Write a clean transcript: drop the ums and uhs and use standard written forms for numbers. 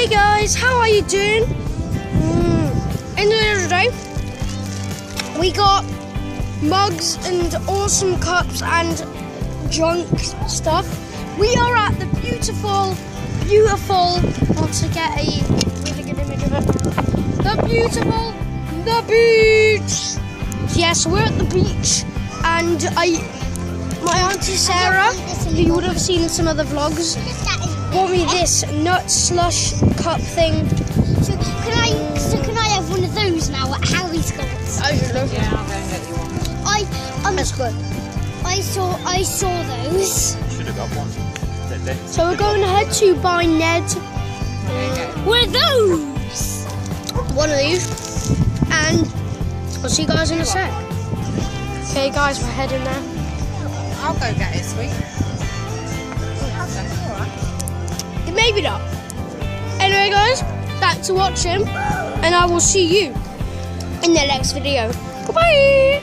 guys, how are you doing? In the video today, we got mugs and awesome cups and junk stuff. We are at the beautiful, want to get a really good image of it. The beach. Yes, we're at the beach, and my auntie Sarah, who you would have seen in some other vlogs, bought me this nut slush cup thing. So can I have one of those now at Harry's Courts? I don't know. Yeah, I'll go and get you one. That's good. I saw those. Should have got one. So we're going ahead to buy Ned One of those. one of these, and I'll see you guys in a sec. Okay, guys, we're heading there. I'll go get it, sweet. Maybe not. Anyway, guys, back to watching, and I will see you in the next video. Goodbye.